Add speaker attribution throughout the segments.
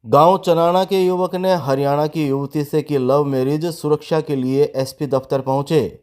Speaker 1: गांव चनाना के युवक ने हरियाणा की युवती से की लव मैरिज। सुरक्षा के लिए एसपी दफ्तर पहुंचे।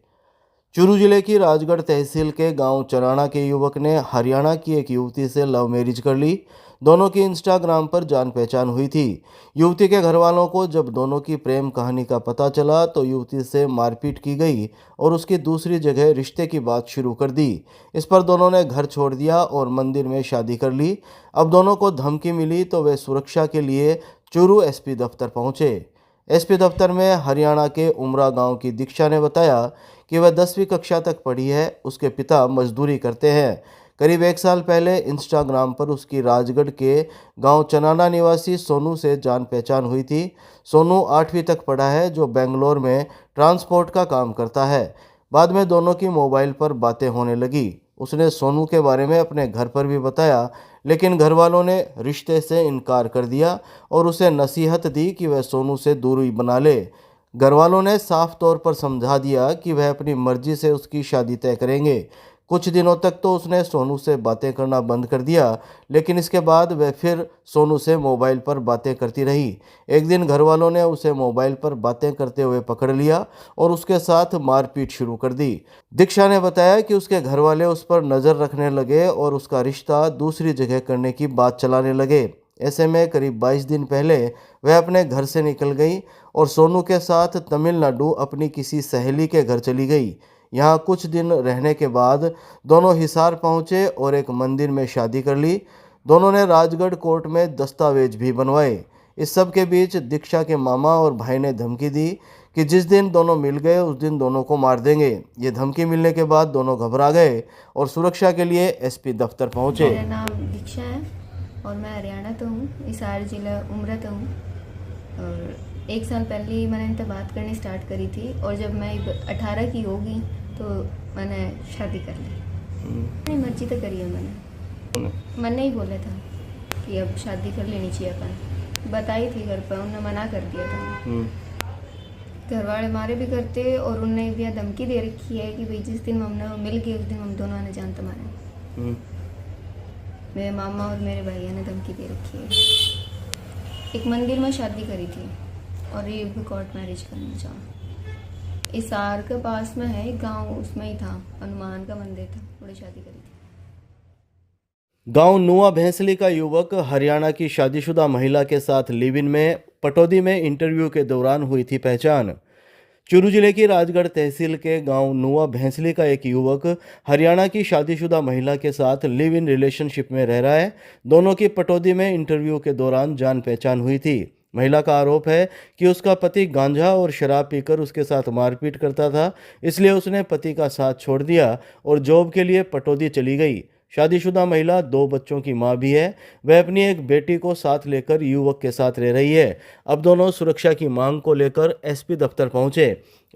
Speaker 1: चूरू जिले की राजगढ़ तहसील के गांव चराना के युवक ने हरियाणा की एक युवती से लव मैरिज कर ली। दोनों की इंस्टाग्राम पर जान पहचान हुई थी। युवती के घर वालों को जब दोनों की प्रेम कहानी का पता चला तो युवती से मारपीट की गई और उसकी दूसरी जगह रिश्ते की बात शुरू कर दी। इस पर दोनों ने घर छोड़ दिया और मंदिर में शादी कर ली। अब दोनों को धमकी मिली तो वे सुरक्षा के लिए चूरू एसपी दफ्तर पहुंचे। एसपी दफ्तर में हरियाणा के उमरा गांव की दीक्षा ने बताया कि वह 10वीं कक्षा तक पढ़ी है। उसके पिता मजदूरी करते हैं। करीब 1 साल पहले इंस्टाग्राम पर उसकी राजगढ़ के गांव चनाना निवासी सोनू से जान पहचान हुई थी। सोनू 8वीं तक पढ़ा है, जो बेंगलोर में ट्रांसपोर्ट का काम करता है। बाद में दोनों की मोबाइल पर बातें होने लगी। उसने सोनू के बारे में अपने घर पर भी बताया, लेकिन घर वालों ने रिश्ते से इनकार कर दिया और उसे नसीहत दी कि वह सोनू से दूरी बना ले। घर वालों ने साफ तौर पर समझा दिया कि वह अपनी मर्जी से उसकी शादी तय करेंगे। कुछ दिनों तक तो उसने सोनू से बातें करना बंद कर दिया, लेकिन इसके बाद वह फिर सोनू से मोबाइल पर बातें करती रही। एक दिन घर वालों ने उसे मोबाइल पर बातें करते हुए पकड़ लिया और उसके साथ मारपीट शुरू कर दी। दीक्षा ने बताया कि उसके घर वाले उस पर नज़र रखने लगे और उसका रिश्ता दूसरी जगह करने की बात चलाने लगे। ऐसे में करीब 22 दिन पहले वह अपने घर से निकल गई और सोनू के साथ तमिलनाडु अपनी किसी सहेली के घर चली गई। यहाँ कुछ दिन रहने के बाद दोनों हिसार पहुँचे और एक मंदिर में शादी कर ली। दोनों ने राजगढ़ कोर्ट में दस्तावेज भी बनवाए। इस सब के बीच दीक्षा के मामा और भाई ने धमकी दी कि जिस दिन दोनों मिल गए उस दिन दोनों को मार देंगे। ये धमकी मिलने के बाद दोनों घबरा गए और सुरक्षा के लिए एसपी दफ्तर पहुंचे।
Speaker 2: मेरा नाम दीक्षा है और मैं हरियाणा तो हूँ, हिसार जिला उमरा तो हूँ। और 1 साल पहले ही मैंने इनसे बात करनी स्टार्ट करी थी और जब मैं 18 की होगी तो मैंने शादी कर ली। अपनी मर्जी तो करी है मैंने ही बोला था कि अब शादी कर लेनी चाहिए। अपन बताई थी घर पर, उन्होंने मना कर दिया था। घर वाले मारे भी करते और उनने भी धमकी दे रखी है कि भाई जिस दिन हम मिल गए उस दिन हम दोनों ने जान तुम्हारे। मेरे मामा और मेरे भैया ने धमकी दे रखी है। एक मंदिर में शादी करी थी और ये भी कोर्ट मैरिज करना चाहा। इस सार के पास में है एक गांव, उसमें ही था, हनुमान का मंदिर था, थोड़ी शादी करी थी।
Speaker 1: गांव नुआ भैंसली का युवक हरियाणा की शादीशुदा महिला के साथ लिव इन में पटौदी में इंटरव्यू के दौरान हुई थी पहचान। चूरू जिले की राजगढ़ तहसील के गांव नुआ भैंसली का एक युवक हरियाणा की शादीशुदा महिला के साथ लिव इन रिलेशनशिप में रह रहा है। दोनों की पटौदी में इंटरव्यू के दौरान जान पहचान हुई थी। महिला का आरोप है कि उसका पति गांजा और शराब पीकर उसके साथ मारपीट करता था, इसलिए उसने पति का साथ छोड़ दिया और जॉब के लिए पटौदी चली गई। शादीशुदा महिला 2 बच्चों की मां भी है। वह अपनी एक बेटी को साथ लेकर युवक के साथ रह रही है। अब दोनों सुरक्षा की मांग को लेकर एसपी दफ्तर पहुंचे।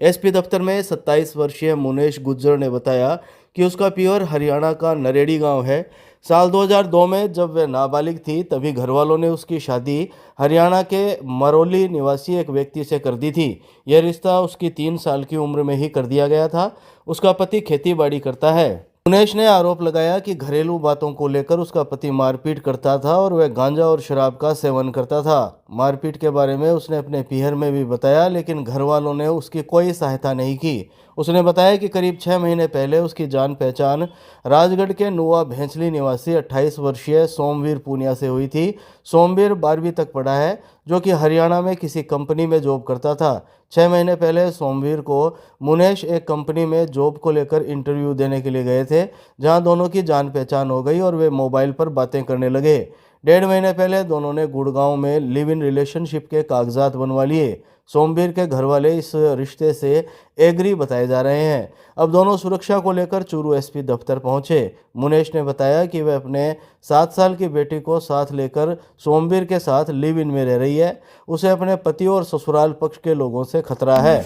Speaker 1: एसपी दफ्तर में 27 वर्षीय मुनेश गुज्जर ने बताया कि उसका प्योर हरियाणा का नरेड़ी गांव है। साल 2002 में जब वह नाबालिग थी तभी घर वालों ने उसकी शादी हरियाणा के मरोली निवासी एक व्यक्ति से कर दी थी। यह रिश्ता उसकी 3 साल की उम्र में ही कर दिया गया था। उसका पति खेती बाड़ी करता है। मुनेश ने आरोप लगाया कि घरेलू बातों को लेकर उसका पति मारपीट करता था और वह गांजा और शराब का सेवन करता था। मारपीट के बारे में उसने अपने पीहर में भी बताया, लेकिन घर वालों ने उसकी कोई सहायता नहीं की। उसने बताया कि करीब 6 महीने पहले उसकी जान पहचान राजगढ़ के नुआ भैंसली निवासी 28 वर्षीय सोमवीर पूनिया से हुई थी। सोमवीर 12वीं तक पढ़ा है, जो कि हरियाणा में किसी कंपनी में जॉब करता था। 6 महीने पहले सोमवीर को मुनेश एक कंपनी में जॉब को लेकर इंटरव्यू देने के लिए गए थे, जहां दोनों की जान पहचान हो गई और वे मोबाइल पर बातें करने लगे। 1.5 महीने पहले दोनों ने गुड़गांव में लिव इन रिलेशनशिप के कागजात बनवा लिए। सोमवीर के घर वाले इस रिश्ते से एग्री बताए जा रहे हैं। अब दोनों सुरक्षा को लेकर चूरू एसपी दफ्तर पहुंचे। मुनेश ने बताया कि वह अपने 7 साल की बेटी को साथ लेकर सोमवीर के साथ लिव इन में रह रही है। उसे अपने पति और ससुराल पक्ष के लोगों से खतरा है।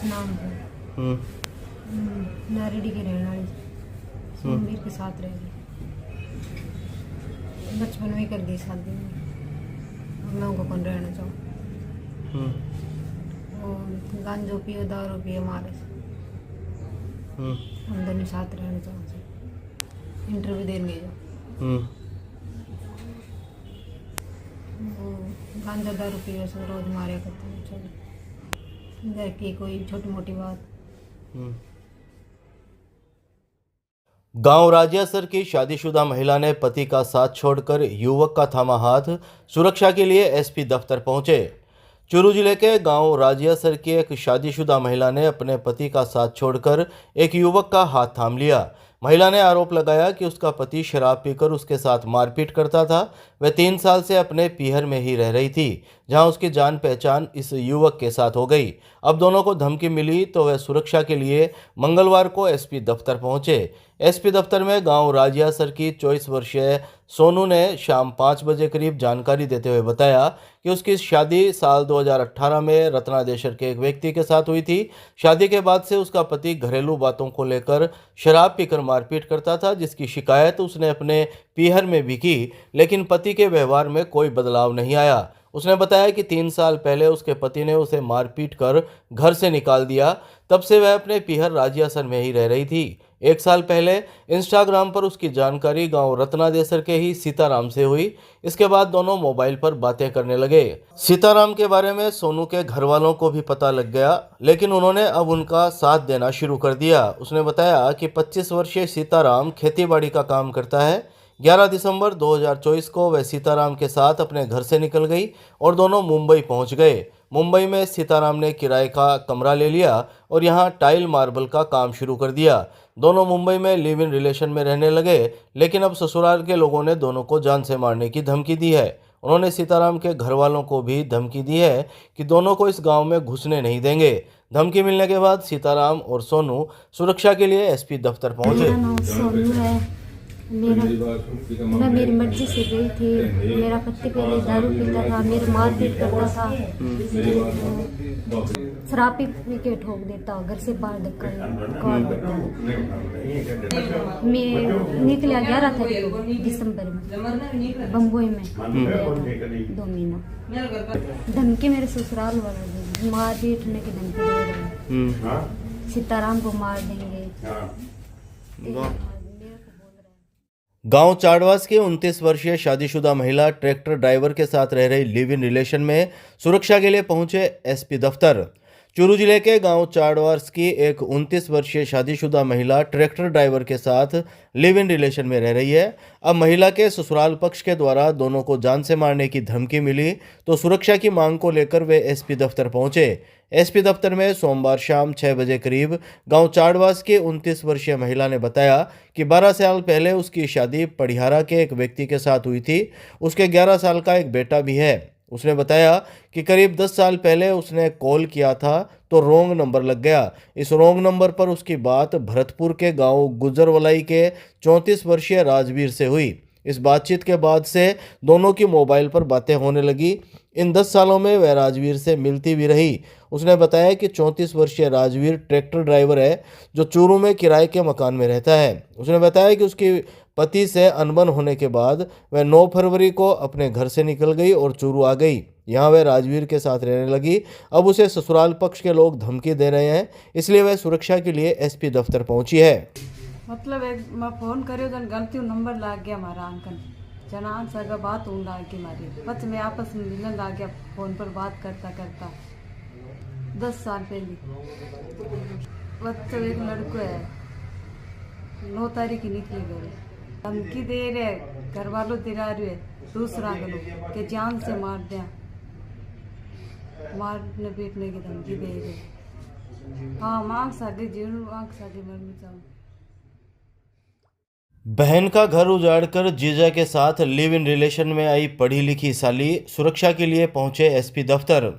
Speaker 3: नारेडी की रहने वाली, सोमवीर के साथ रह गई, बचपन में ही कर दी शादी। मैं उनको कौन रहना चाहूँ। गांजो पियो, दारू पियो, मारे हम दोनों साथ रहना चाहते। इंटरव्यू देने गए जो गांजा दारू पी से रोज मारे करते हैं चल घर की कोई छोटी मोटी बात।
Speaker 1: गांव राजियासर की शादीशुदा महिला ने पति का साथ छोड़कर युवक का थामा हाथ, सुरक्षा के लिए एसपी दफ्तर पहुंचे। चूरू जिले के गांव राजियासर की एक शादीशुदा महिला ने अपने पति का साथ छोड़कर एक युवक का हाथ थाम लिया। महिला ने आरोप लगाया कि उसका पति शराब पीकर उसके साथ मारपीट करता था। वह 3 साल से अपने पीहर में ही रह रही थी, जहां उसकी जान पहचान इस युवक के साथ हो गई। अब दोनों को धमकी मिली तो वह सुरक्षा के लिए मंगलवार को एसपी दफ्तर पहुंचे। एसपी दफ्तर में गांव राजियासर की 24 वर्षीय सोनू ने शाम 5 बजे करीब जानकारी देते हुए बताया कि उसकी शादी साल 2018 में रत्नादेशर के एक व्यक्ति के साथ हुई थी। शादी के बाद से उसका पति घरेलू बातों को लेकर शराब पीकर मारपीट करता था, जिसकी शिकायत उसने अपने पीहर में भी की, लेकिन पति के व्यवहार में कोई बदलाव नहीं आया। उसने बताया कि 3 साल पहले उसके पति ने उसे मारपीट कर घर से निकाल दिया। तब से वह अपने पीहर राजियासर में ही रह रही थी। 1 साल पहले इंस्टाग्राम पर उसकी जानकारी गांव रत्नादेसर के ही सीताराम से हुई। इसके बाद दोनों मोबाइल पर बातें करने लगे। सीताराम के बारे में सोनू के घर वालों को भी पता लग गया, लेकिन उन्होंने अब उनका साथ देना शुरू कर दिया। उसने बताया कि 25 वर्षीय सीताराम खेतीबाड़ी का काम करता है। 11 दिसंबर 2024 को वह सीताराम के साथ अपने घर से निकल गई और दोनों मुंबई पहुंच गए। मुंबई में सीताराम ने किराए का कमरा ले लिया और यहां टाइल मार्बल का काम शुरू कर दिया। दोनों मुंबई में लिव इन रिलेशन में रहने लगे, लेकिन अब ससुराल के लोगों ने दोनों को जान से मारने की धमकी दी है। उन्होंने सीताराम के घर वालों को भी धमकी दी है कि दोनों को इस गांव में घुसने नहीं देंगे। धमकी मिलने के बाद सीताराम और सोनू सुरक्षा के लिए एसपी दफ्तर पहुंचे।
Speaker 4: मेरा नाम सोनू है। मैं मेरी मर्जी से गई थी। मेरा पति पहले दारू पीता था, मेरी मारपीट करता था, शराब पी के ठोक देता, घर से बाहर धक्का देता। मैं निकला 11 तारीख को दिसंबर में बम्बई में 2 महीना। धमकी मेरे ससुराल वाले मार पीटने की धमकी दे रहे हैं। सीताराम को मार देंगे।
Speaker 1: गांव चाड़वास के 29 वर्षीय शादीशुदा महिला ट्रैक्टर ड्राइवर के साथ रह रही लिव इन रिलेशन में सुरक्षा के लिए पहुंचे एसपी दफ्तर। चूरू जिले के गांव चाड़वास की एक 29 वर्षीय शादीशुदा महिला ट्रैक्टर ड्राइवर के साथ लिव इन रिलेशन में रह रही है। अब महिला के ससुराल पक्ष के द्वारा दोनों को जान से मारने की धमकी मिली तो सुरक्षा की मांग को लेकर वे एसपी दफ्तर पहुंचे। एसपी दफ्तर में सोमवार शाम 6 बजे करीब गांव चाड़वास की 29 वर्षीय महिला ने बताया कि 12 साल पहले उसकी शादी पड़िहारा के एक व्यक्ति के साथ हुई थी। उसके 11 साल का एक बेटा भी है। उसने बताया कि करीब 10 साल पहले उसने कॉल किया था तो रोंग नंबर लग गया। इस रोंग नंबर पर उसकी बात भरतपुर के गांव गुजरवलाई के 34 वर्षीय राजवीर से हुई। इस बातचीत के बाद से दोनों की मोबाइल पर बातें होने लगी। इन 10 सालों में वह राजवीर से मिलती भी रही। उसने बताया कि 34 वर्षीय राजवीर ट्रैक्टर ड्राइवर है जो चूरू में किराए के मकान में रहता है। उसने बताया कि उसके पति से अनबन होने के बाद वह 9 फरवरी को अपने घर से निकल गई और चूरू आ गई। यहाँ वह राजवीर के साथ रहने लगी। अब उसे ससुराल पक्ष के लोग धमकी दे रहे हैं, इसलिए वह सुरक्षा के लिए एसपी दफ्तर पहुंची है।
Speaker 3: मतलब एक मैं फोन करियो तो गलती नंबर लाग गया हमारा अंकल जनान सगा बात होने लाग गई हमारी। बस मैं आपस में मिलने लग गया फोन पर बात करता करता 10 साल पहले। बस एक लड़का है 9 तारीख की निकले गए। धमकी दे रहे घर वालों दिला रहे दूसरा गलो के जान से मार दिया, मारने पीटने की धमकी दे रहे। हाँ मांग सागे जरूर मांग सागे मरने चाहूँ।
Speaker 1: बहन का घर उजाड़कर जीजा के साथ लिव इन रिलेशन में आई पढ़ी लिखी साली सुरक्षा के लिए पहुंचे एसपी दफ्तर।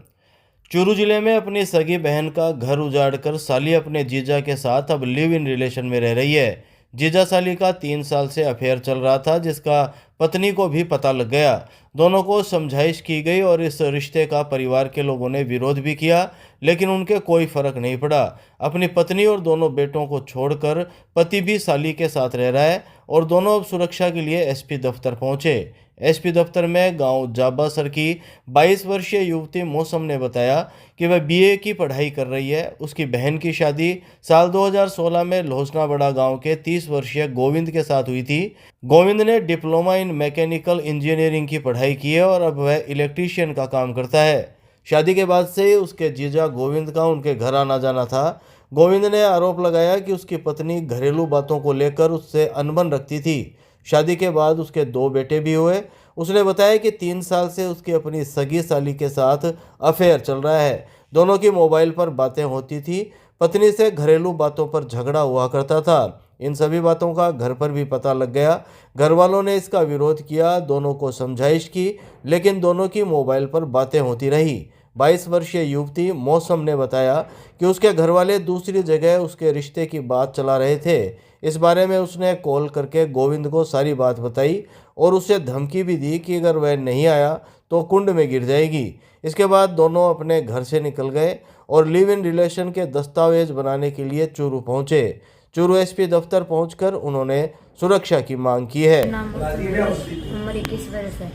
Speaker 1: चूरू जिले में अपनी सगी बहन का घर उजाड़कर साली अपने जीजा के साथ अब लिव इन रिलेशन में रह रही है। जीजा साली का 3 साल से अफेयर चल रहा था, जिसका पत्नी को भी पता लग गया। दोनों को समझाइश की गई और इस रिश्ते का परिवार के लोगों ने विरोध भी किया, लेकिन उनके कोई फर्क नहीं पड़ा। अपनी पत्नी और दोनों बेटों को छोड़कर पति भी साली के साथ रह रहा है और दोनों अब सुरक्षा के लिए एसपी दफ्तर पहुंचे। एसपी दफ्तर में गांव जाबासर की 22 वर्षीय युवती मौसम ने बताया कि वह बीए की पढ़ाई कर रही है। उसकी बहन की शादी साल 2016 में लोहसना बड़ा गांव के 30 वर्षीय गोविंद के साथ हुई थी। गोविंद ने डिप्लोमा इन मैकेनिकल इंजीनियरिंग की पढ़ाई की है और अब वह इलेक्ट्रीशियन का काम करता है। शादी के बाद से उसके जीजा गोविंद का उनके घर आना जाना था। गोविंद ने आरोप लगाया कि उसकी पत्नी घरेलू बातों को लेकर उससे अनबन रखती थी। शादी के बाद उसके 2 बेटे भी हुए। उसने बताया कि 3 साल से उसकी अपनी सगी साली के साथ अफेयर चल रहा है। दोनों की मोबाइल पर बातें होती थी। पत्नी से घरेलू बातों पर झगड़ा हुआ करता था। इन सभी बातों का घर पर भी पता लग गया। घर वालों ने इसका विरोध किया, दोनों को समझाइश की, लेकिन दोनों की मोबाइल पर बातें होती रही। 22 वर्षीय युवती मौसम ने बताया कि उसके घरवाले दूसरी जगह उसके रिश्ते की बात चला रहे थे। इस बारे में उसने कॉल करके गोविंद को सारी बात बताई और उसे धमकी भी दी कि अगर वह नहीं आया तो कुंड में गिर जाएगी। इसके बाद दोनों अपने घर से निकल गए और लिव इन रिलेशन के दस्तावेज बनाने के लिए चूरू पहुंचे। चूरू एसपी दफ्तर पहुंचकर उन्होंने सुरक्षा की मांग की है।
Speaker 4: नाम उम्र 21 वर्ष है।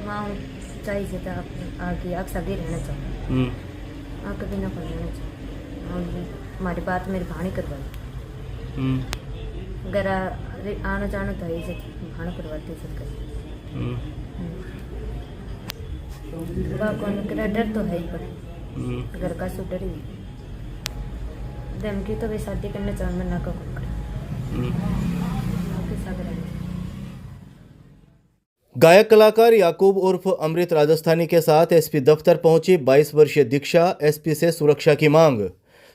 Speaker 4: माँ चाहिए था आगे आप सभी रहना चाहिए, आप कभी ना पढ़ना चाहिए। और हमारी बात मेरी भाणी करवाई, घर आना जाना था इज्जत भाड़ा करवाते डर तो है ही, पर घर का सो डर ही धमकी तो वे शादी करना चाह मैं ना कहूँ।
Speaker 1: गायक कलाकार याकूब उर्फ अमृत राजस्थानी के साथ एसपी दफ्तर पहुंची 22 वर्षीय दीक्षा। एसपी से सुरक्षा की मांग।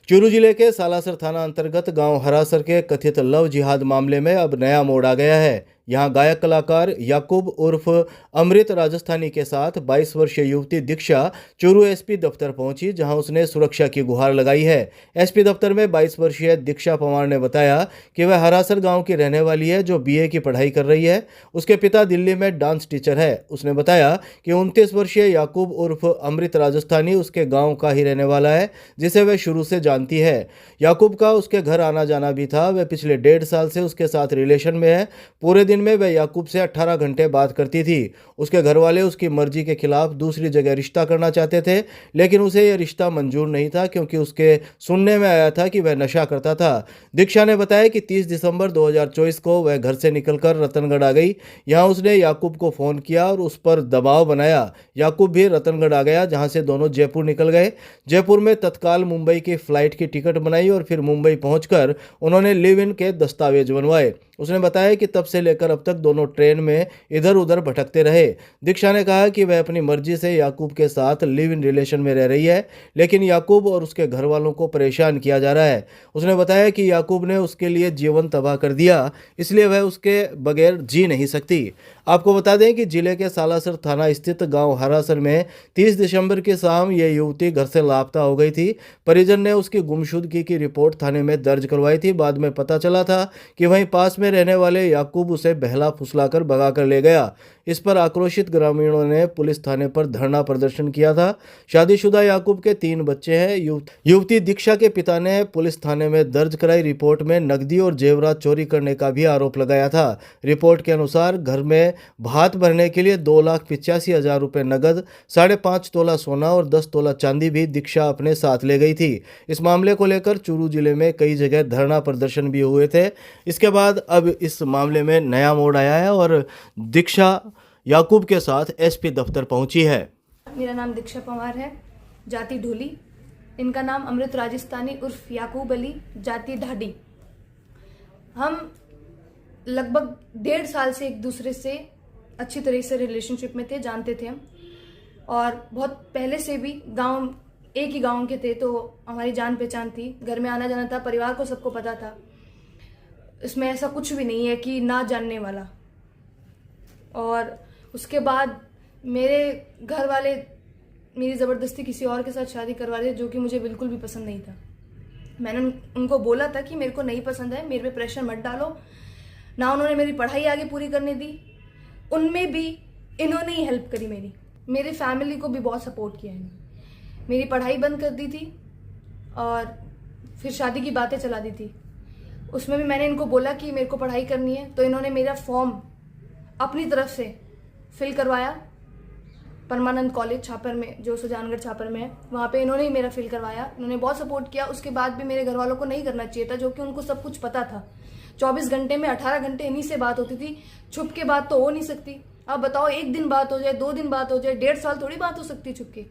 Speaker 1: चूरू जिले के सालासर थाना अंतर्गत गांव हरासर के कथित लव जिहाद मामले में अब नया मोड़ आ गया है। यहां गायक कलाकार याकूब उर्फ अमृत राजस्थानी के साथ 22 वर्षीय युवती दीक्षा चूरू एसपी दफ्तर पहुंची, जहां उसने सुरक्षा की गुहार लगाई है। एसपी दफ्तर में 22 वर्षीय दीक्षा पवार ने बताया कि वह हरासर गांव की रहने वाली है, जो बीए की पढ़ाई कर रही है। उसके पिता दिल्ली में डांस टीचर है। उसने बताया कि 29 वर्षीय याकूब उर्फ अमृत राजस्थानी उसके गाँव का ही रहने वाला है, जिसे वह शुरू से जानती है। याकूब का उसके घर आना जाना भी था। वह पिछले 1.5 साल से उसके साथ रिलेशन में है। पूरे दिन में वह याकूब से 18 घंटे बात करती थी। उसके घर वाले उसकी मर्जी के खिलाफ दूसरी जगह रिश्ता करना चाहते थे, लेकिन उसे यह रिश्ता मंजूर नहीं था, क्योंकि उसके सुनने में आया था कि वह नशा करता था। दीक्षा ने बताया कि 30 दिसंबर 2024 को वह घर से निकलकर रतनगढ़ आ गई। यहां उसने याकूब को फोन किया और उस पर दबाव बनाया। याकूब भी रतनगढ़ आ गया, जहां से दोनों जयपुर निकल गए। जयपुर में तत्काल मुंबई की फ्लाइट की टिकट बनाई और फिर मुंबई पहुंचकर उन्होंने लिव इन के दस्तावेज बनवाए। उसने बताया कि तब से लेकर अब तक दोनों ट्रेन में इधर उधर भटकते रहे। दीक्षा ने कहा कि वह अपनी मर्जी से याकूब के साथ लिव इन रिलेशन में रह रही है, लेकिन याकूब और उसके घर वालों को परेशान किया जा रहा है। उसने बताया कि याकूब ने उसके लिए जीवन तबाह कर दिया, इसलिए वह उसके बगैर जी नहीं सकती। आपको बता दें कि जिले के सालासर थाना स्थित गांव हरासर में 30 दिसंबर की शाम यह युवती घर से लापता हो गई थी। परिजन ने उसकी गुमशुदगी की रिपोर्ट थाने में दर्ज करवाई थी। बाद में पता चला था कि वहीं पास में रहने वाले याकूब उसे बहला फुसलाकर भगा कर ले गया। इस पर आक्रोशित ग्रामीणों ने पुलिस थाने पर धरना प्रदर्शन किया था। शादीशुदा याकूब के 3 बच्चे हैं। युवती दीक्षा के पिता ने पुलिस थाने में दर्ज कराई रिपोर्ट में नकदी और जेवरात चोरी करने का भी आरोप लगाया था। रिपोर्ट के अनुसार घर में भात भरने के लिए 2,85,000 रुपये नगद, 5.5 तोला सोना और 10 तोला चांदी भी दीक्षा अपने साथ ले गई थी। इस मामले को लेकर चूरू जिले में कई जगह धरना प्रदर्शन भी हुए थे। इसके बाद अब इस मामले में नया मोड़ आया है और दीक्षा याकूब के साथ एसपी दफ्तर पहुंची है।
Speaker 5: मेरा नाम दीक्षा पवार है, जाति ढोली। इनका नाम अमृत राजस्थानी उर्फ याकूब अली, जाति ढाडी। हम लगभग 1.5 साल से एक दूसरे से अच्छी तरह से रिलेशनशिप में थे, जानते थे हम, और बहुत पहले से भी एक ही गांव के थे, तो हमारी जान पहचान थी। घर में आना जाना था, परिवार को सबको पता था। इसमें ऐसा कुछ भी नहीं है कि ना जानने वाला। और उसके बाद मेरे घर वाले मेरी ज़बरदस्ती किसी और के साथ शादी करवा रहे, जो कि मुझे बिल्कुल भी पसंद नहीं था। मैंने उनको बोला था कि मेरे को नहीं पसंद है, मेरे पे प्रेशर मत डालो। ना उन्होंने मेरी पढ़ाई आगे पूरी करने दी, उनमें भी इन्होंने ही हेल्प करी। मेरी फैमिली को भी बहुत सपोर्ट किया इन्होंने। मेरी पढ़ाई बंद कर दी थी और फिर शादी की बातें चला दी थी। उसमें भी मैंने इनको बोला कि मेरे को पढ़ाई करनी है, तो इन्होंने मेरा फॉर्म अपनी तरफ से फिल करवाया परमानंद कॉलेज छापर में, जो सुजानगढ़ छापर में है, वहाँ पे इन्होंने ही मेरा फिल करवाया। इन्होंने बहुत सपोर्ट किया। उसके बाद भी मेरे घर वालों को नहीं करना चाहिए था, जो कि उनको सब कुछ पता था। 24 घंटे में 18 घंटे इन्हीं से बात होती थी। छुप के बात तो हो नहीं सकती। अब बताओ, 1 दिन बात हो जाए, 2 दिन बात हो जाए, 1.5 साल थोड़ी बात हो सकती है छुप के।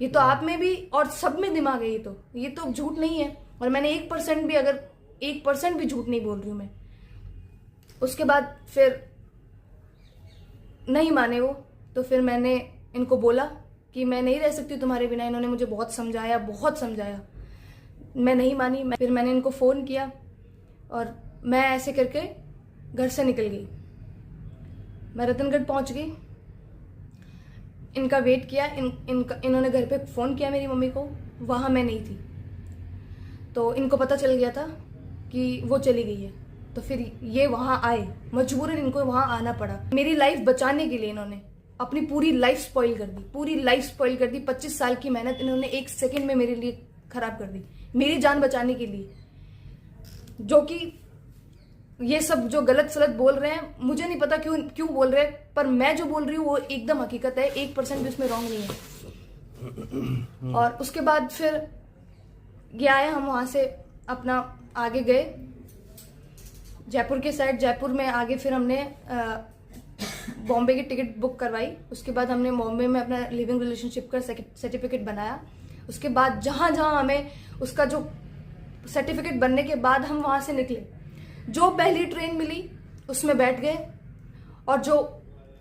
Speaker 5: ये तो आप में भी और सब में दिमाग है। ये तो झूठ नहीं है। और मैंने 1% भी, अगर 1% भी झूठ नहीं बोल रही हूँ मैं। उसके बाद फिर नहीं माने वो, तो फिर मैंने इनको बोला कि मैं नहीं रह सकती तुम्हारे बिना। इन्होंने मुझे बहुत समझाया, मैं नहीं मानी। फिर मैंने इनको फ़ोन किया और मैं ऐसे करके घर से निकल गई। मैं रतनगढ़ पहुंच गई, इनका वेट किया। इन्होंने घर पे फ़ोन किया मेरी मम्मी को, वहाँ मैं नहीं थी। तो इनको पता चल गया था कि वो चली गई है। तो फिर ये वहाँ आए, मजबूरन इनको वहाँ आना पड़ा। मेरी लाइफ बचाने के लिए इन्होंने अपनी पूरी लाइफ स्पॉइल कर दी। 25 साल की मेहनत इन्होंने 1 सेकंड में मेरे लिए खराब कर दी, मेरी जान बचाने के लिए। जो कि ये सब जो गलत सलत बोल रहे हैं, मुझे नहीं पता क्यों बोल रहे हैं, पर मैं जो बोल रही हूँ वो एकदम हकीकत है। 1% भी उसमें रॉन्ग नहीं है। और उसके बाद फिर ये आए, हम वहाँ से अपना आगे गए जयपुर के साइड। जयपुर में आगे फिर हमने बॉम्बे की टिकट बुक करवाई। उसके बाद हमने बॉम्बे में अपना लिविंग रिलेशनशिप का सर्टिफिकेट बनाया। उसके बाद जहाँ हमें उसका जो सर्टिफिकेट बनने के बाद हम वहाँ से निकले। जो पहली ट्रेन मिली उसमें बैठ गए, और जो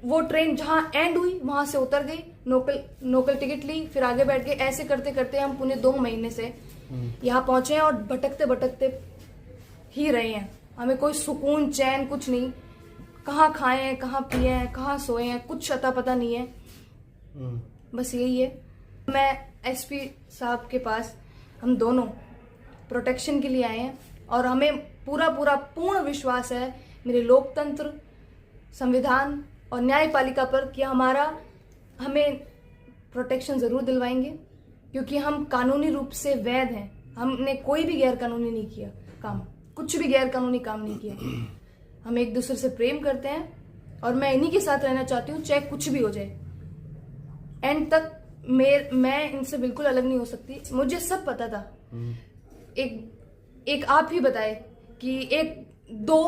Speaker 5: वो ट्रेन जहाँ एंड हुई वहाँ से उतर गई। लोकल टिकट ली, फिर आगे बैठ गए। ऐसे करते करते हम पुणे 2 महीने से यहाँ पहुँचे हैं और भटकते ही रहे हैं। हमें कोई सुकून चैन कुछ नहीं। कहाँ खाए हैं, कहाँ पिए हैं, कहाँ सोए हैं, कुछ अता पता नहीं है। बस यही है। मैं एसपी साहब के पास हम दोनों प्रोटेक्शन के लिए आए हैं, और हमें पूरा पूर्ण विश्वास है मेरे लोकतंत्र, संविधान और न्यायपालिका पर कि हमें प्रोटेक्शन ज़रूर दिलवाएंगे, क्योंकि हम कानूनी रूप से वैध हैं। हमने कोई भी गैर कानूनी नहीं किया काम, कुछ भी गैर कानूनी काम नहीं किया। हम एक दूसरे से प्रेम करते हैं और मैं इन्हीं के साथ रहना चाहती हूँ, चाहे कुछ भी हो जाए। एंड तक मैं इनसे बिल्कुल अलग नहीं हो सकती। मुझे सब पता था। एक आप ही बताए कि एक 2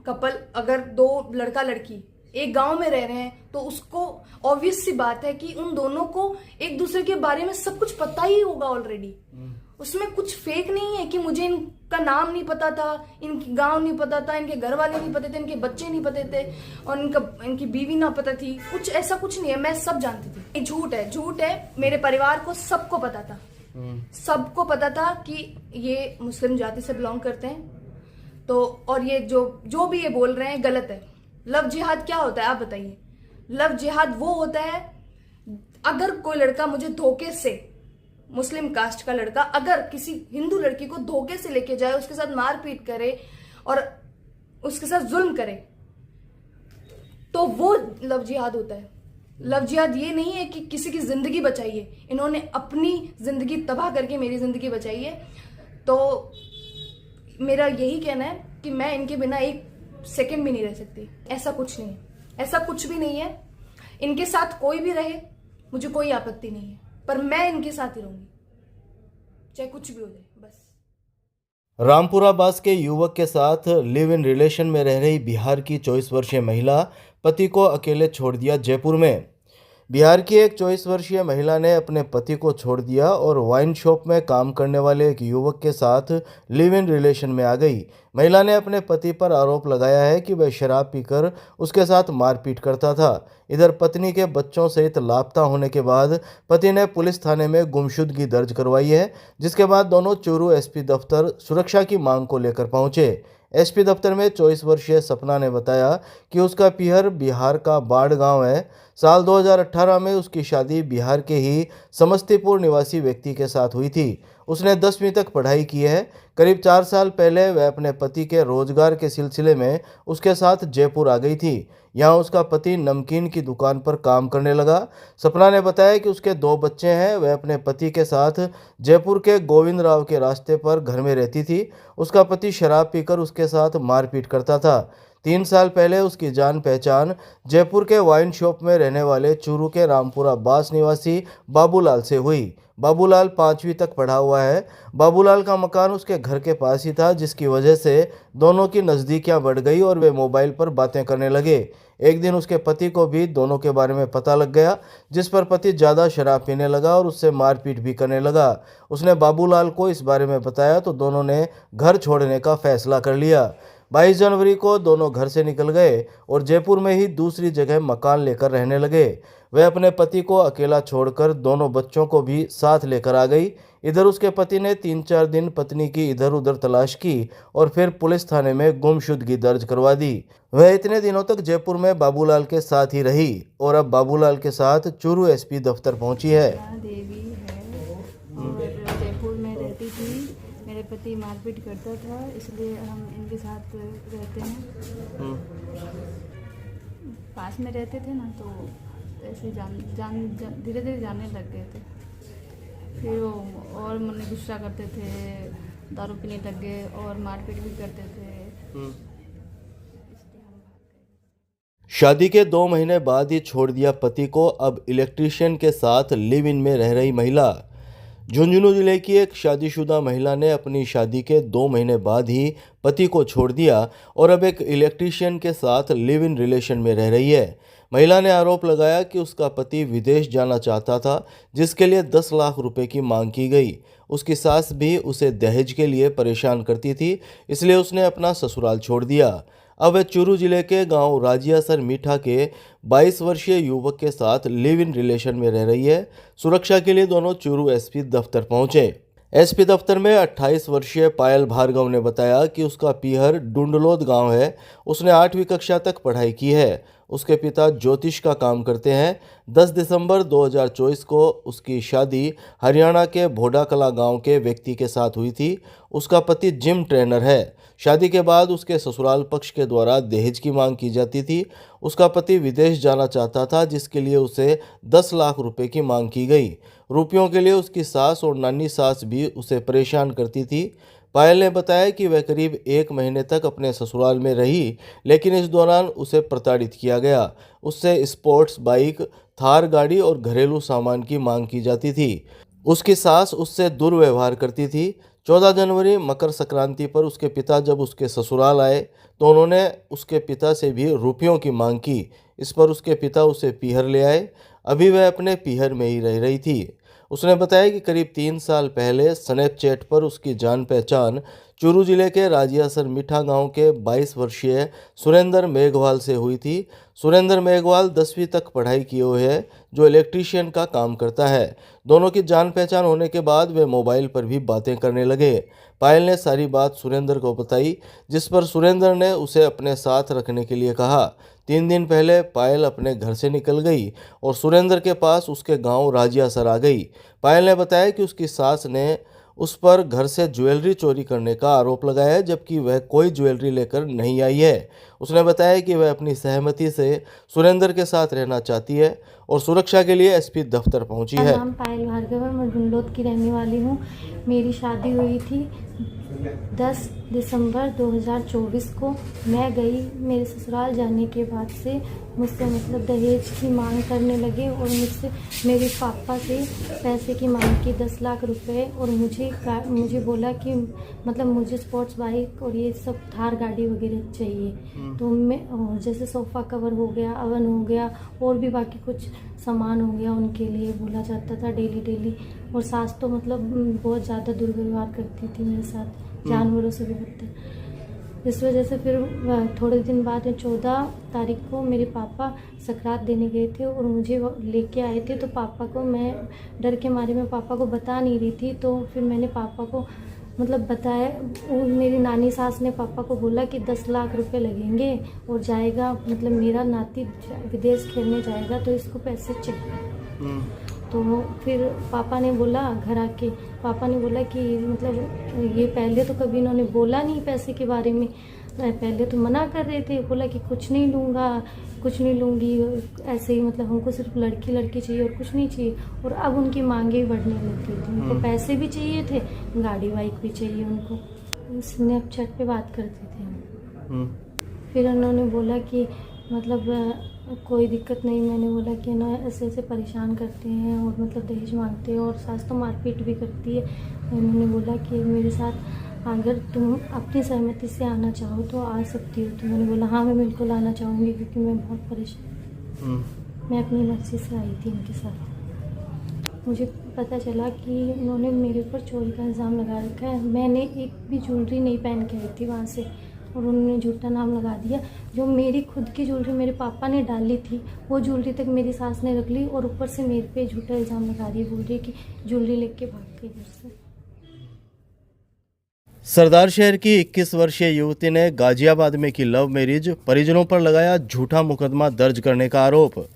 Speaker 5: कपल, अगर 2 लड़का लड़की एक गांव में रह रहे हैं, तो उसको ऑब्वियस सी बात है कि उन दोनों को एक दूसरे के बारे में सब कुछ पता ही होगा ऑलरेडी। उसमें कुछ फेक नहीं है कि मुझे इनका नाम नहीं पता था, इनकी गांव नहीं पता था, इनके घर वाले नहीं पते थे, इनके बच्चे नहीं पते थे, और इनकी बीवी ना पता थी। कुछ ऐसा कुछ नहीं है, मैं सब जानती थी। झूठ है। मेरे परिवार को सबको पता था, सबको पता था कि ये मुस्लिम जाति से बिलोंग करते हैं। तो और ये जो भी ये बोल रहे हैं गलत है। लव जिहाद क्या होता है आप बताइए? लव जिहाद वो होता है अगर कोई लड़का मुझे धोखे से, मुस्लिम कास्ट का लड़का अगर किसी हिंदू लड़की को धोखे से लेके जाए, उसके साथ मारपीट करे और उसके साथ जुल्म करे, तो वो लव जिहाद होता है। लव जिहाद ये नहीं है कि किसी की जिंदगी बचाइए। इन्होंने अपनी जिंदगी तबाह करके मेरी जिंदगी बचाई है। तो मेरा यही कहना है कि मैं इनके बिना 1 सेकंड भी नहीं रह सकती। ऐसा कुछ नहीं है, ऐसा कुछ भी नहीं है। इनके साथ कोई भी रहे, मुझे कोई आपत्ति नहीं है, पर मैं इनके साथ ही रहूंगी, चाहे कुछ भी हो जाए। बस
Speaker 1: रामपुरा बास के युवक के साथ लिव इन रिलेशन में रह रही बिहार की 24 वर्षीय महिला पति को अकेले छोड़ दिया। जयपुर में बिहार की एक 24 वर्षीय महिला ने अपने पति को छोड़ दिया और वाइन शॉप में काम करने वाले एक युवक के साथ लिव इन रिलेशन में आ गई। महिला ने अपने पति पर आरोप लगाया है कि वह शराब पीकर उसके साथ मारपीट करता था। इधर पत्नी के बच्चों सहित लापता होने के बाद पति ने पुलिस थाने में गुमशुदगी दर्ज करवाई है, जिसके बाद दोनों चूरू एसपी दफ्तर सुरक्षा की मांग को लेकर पहुंचे। एसपी दफ्तर में 24 वर्षीय सपना ने बताया कि उसका पीहर बिहार का बाढ़ गांव है। साल 2018 में उसकी शादी बिहार के ही समस्तीपुर निवासी व्यक्ति के साथ हुई थी। उसने 10वीं तक पढ़ाई की है। करीब 4 साल पहले वह अपने पति के रोजगार के सिलसिले में उसके साथ जयपुर आ गई थी। यहाँ उसका पति नमकीन की दुकान पर काम करने लगा। सपना ने बताया कि उसके 2 बच्चे हैं। वह अपने पति के साथ जयपुर के गोविंद राव के रास्ते पर घर में रहती थी। उसका पति शराब पीकर उसके साथ मारपीट करता था। 3 साल पहले उसकी जान पहचान जयपुर के वाइन शॉप में रहने वाले चूरू के रामपुरा बास निवासी बाबूलाल से हुई। बाबूलाल 5वीं तक पढ़ा हुआ है। बाबूलाल का मकान उसके घर के पास ही था, जिसकी वजह से दोनों की नज़दीकियां बढ़ गई और वे मोबाइल पर बातें करने लगे। एक दिन उसके पति को भी दोनों के बारे में पता लग गया, जिस पर पति ज़्यादा शराब पीने लगा और उससे मारपीट भी करने लगा। उसने बाबूलाल को इस बारे में बताया तो दोनों ने घर छोड़ने का फैसला कर लिया। 22 जनवरी को दोनों घर से निकल गए और जयपुर में ही दूसरी जगह मकान लेकर रहने लगे। वह अपने पति को अकेला छोड़कर दोनों बच्चों को भी साथ लेकर आ गई। इधर उसके पति ने 3-4 दिन पत्नी की इधर उधर तलाश की और फिर पुलिस थाने में गुमशुदगी दर्ज करवा दी। वह इतने दिनों तक जयपुर में बाबूलाल के साथ ही रही और अब बाबूलाल के साथ चूरू एसपी दफ्तर पहुंची है।
Speaker 2: देवी है और जयपुर में रहती थी। मेरे पति मारपीट करता था, इसलिए हम इनके साथ रहते हैं। पास में रहते थे ना, तो ऐसे धीरे धीरे जानने लग गए थे। फिर वो और मुझे गुस्सा करते थे, दारू पीने लग गए और मारपीट भी करते थे।
Speaker 1: शादी के 2 महीने बाद ही छोड़ दिया पति को अब इलेक्ट्रीशियन के साथ लिव इन में रह रही महिला। झुंझुनू जिले की एक शादीशुदा महिला ने अपनी शादी के 2 महीने बाद ही पति को छोड़ दिया और अब एक इलेक्ट्रीशियन के साथ लिव इन रिलेशन में रह रही है। महिला ने आरोप लगाया कि उसका पति विदेश जाना चाहता था, जिसके लिए 10 लाख रुपए की मांग की गई। उसकी सास भी उसे दहेज के लिए परेशान करती थी, इसलिए उसने अपना ससुराल छोड़ दिया। अब वह चूरू जिले के गांव राजियासर मीठा के 22 वर्षीय युवक के साथ लिव इन रिलेशन में रह रही है। सुरक्षा के लिए दोनों चूरू एसपी दफ्तर पहुंचे। एसपी दफ्तर में 28 वर्षीय पायल भार्गव ने बताया कि उसका पीहर डुंडलोद गांव है। उसने 8वीं कक्षा तक पढ़ाई की है। उसके पिता ज्योतिष का काम करते हैं। 10 दिसंबर 2024 को उसकी शादी हरियाणा के भोडा कला गांव के व्यक्ति के साथ हुई थी। उसका पति जिम ट्रेनर है। शादी के बाद उसके ससुराल पक्ष के द्वारा दहेज की मांग की जाती थी। उसका पति विदेश जाना चाहता था, जिसके लिए उसे 10 लाख रुपए की मांग की गई। रुपयों के लिए उसकी सास और नानी सास भी उसे परेशान करती थी। पायल ने बताया कि वह करीब 1 महीने तक अपने ससुराल में रही, लेकिन इस दौरान उसे प्रताड़ित किया गया। उससे स्पोर्ट्स बाइक, थार गाड़ी और घरेलू सामान की मांग की जाती थी। उसकी सास उससे दुर्व्यवहार करती थी। 14 जनवरी मकर संक्रांति पर उसके पिता जब उसके ससुराल आए तो उन्होंने उसके पिता से भी रुपयों की मांग की। इस पर उसके पिता उसे पीहर ले आए। अभी वह अपने पीहर में ही रह रही थी। उसने बताया कि करीब 3 साल पहले स्नैपचैट पर उसकी जान पहचान चूरू जिले के राजियासर मीठा गांव के 22 वर्षीय सुरेंद्र मेघवाल से हुई थी। सुरेंद्र मेघवाल 10वीं तक पढ़ाई किए हुए है, जो इलेक्ट्रीशियन का काम करता है। दोनों की जान पहचान होने के बाद वे मोबाइल पर भी बातें करने लगे। पायल ने सारी बात सुरेंद्र को बताई, जिस पर सुरेंद्र ने उसे अपने साथ रखने के लिए कहा। 3 दिन पहले पायल अपने घर से निकल गई और सुरेंद्र के पास उसके गांव राजियासर आ गई। पायल ने बताया कि उसकी सास ने उस पर घर से ज्वेलरी चोरी करने का आरोप लगाया है, जबकि वह कोई ज्वेलरी लेकर नहीं आई है। उसने बताया कि वह अपनी सहमति से सुरेंद्र के साथ रहना चाहती है और सुरक्षा के लिए एसपी दफ्तर पहुंची है।
Speaker 4: मेरा नाम पायल भार्गव है, मैं डुंडलोद की रहने वाली हूँ। मेरी शादी हुई थी 10 दिसंबर 2024 को। मैं गई, मेरे ससुराल जाने के बाद से मुझसे मतलब दहेज की मांग करने लगे और मुझसे मेरे पापा से पैसे की मांग की 10 लाख रुपए और मुझे बोला कि मतलब मुझे स्पोर्ट्स बाइक और ये सब थार गाड़ी वगैरह चाहिए। तो मैं जैसे सोफ़ा कवर हो गया, अवन हो गया और भी बाकी कुछ सामान हो गया, उनके लिए बोला जाता था डेली। और सास तो मतलब बहुत ज़्यादा दुर्व्यवहार करती थी मेरे साथ, जानवरों से भी बदतर। इस वजह से फिर थोड़े दिन बाद 14 तारीख को मेरे पापा सकरात देने गए थे और मुझे लेके आए थे। तो पापा को मैं डर के मारे मैं पापा को बता नहीं रही थी। तो फिर मैंने पापा को मतलब बताया। मेरी नानी सास ने पापा को बोला कि 10 लाख रुपए लगेंगे और जाएगा, मतलब मेरा नाती विदेश खेलने जाएगा तो इसको पैसे चाहिए। तो फिर पापा ने बोला, घर आके पापा ने बोला कि मतलब ये पहले तो कभी इन्होंने बोला नहीं पैसे के बारे में, पहले तो मना कर रहे थे, बोला कि कुछ नहीं लूँगा, कुछ नहीं लूँगी, ऐसे ही मतलब हमको सिर्फ लड़की चाहिए और कुछ नहीं चाहिए। और अब उनकी मांगे बढ़ने लग गई थी, उनको पैसे भी चाहिए थे, गाड़ी बाइक भी चाहिए उनको। स्नैपचैट पे बात करते थे हम। फिर उन्होंने बोला कि मतलब कोई दिक्कत नहीं। मैंने बोला कि ना ऐसे ऐसे परेशान करते हैं और मतलब दहेज मांगते हैं और सास तो मारपीट भी करती है। उन्होंने बोला कि मेरे साथ अगर तुम अपनी सहमति से आना चाहो तो आ सकती हो। तो मैंने बोला हाँ मैं बिल्कुल आना चाहूँगी, क्योंकि मैं बहुत परेशान, मैं अपनी मर्जी से आई थी उनके साथ। मुझे पता चला कि उन्होंने मेरे ऊपर चोरी का इल्ज़ाम लगा रखा है। मैंने एक भी ज्वेलरी नहीं पहन के आई थी वहाँ से, और उन्होंने झूठा नाम लगा दिया। जो मेरी खुद की ज्वेलरी मेरे पापा ने डाली थी वो ज्वेलरी तक मेरी सास ने रख ली, और ऊपर से मेरे पे झूठा इल्ज़ाम लगा रही है, बोल रही है कि ज्वेलरी लेके भाग गई घर से।
Speaker 1: सरदार शहर की 21 वर्षीय युवती ने गाजियाबाद में की लव मैरिज, परिजनों पर लगाया झूठा मुकदमा दर्ज करने का आरोप।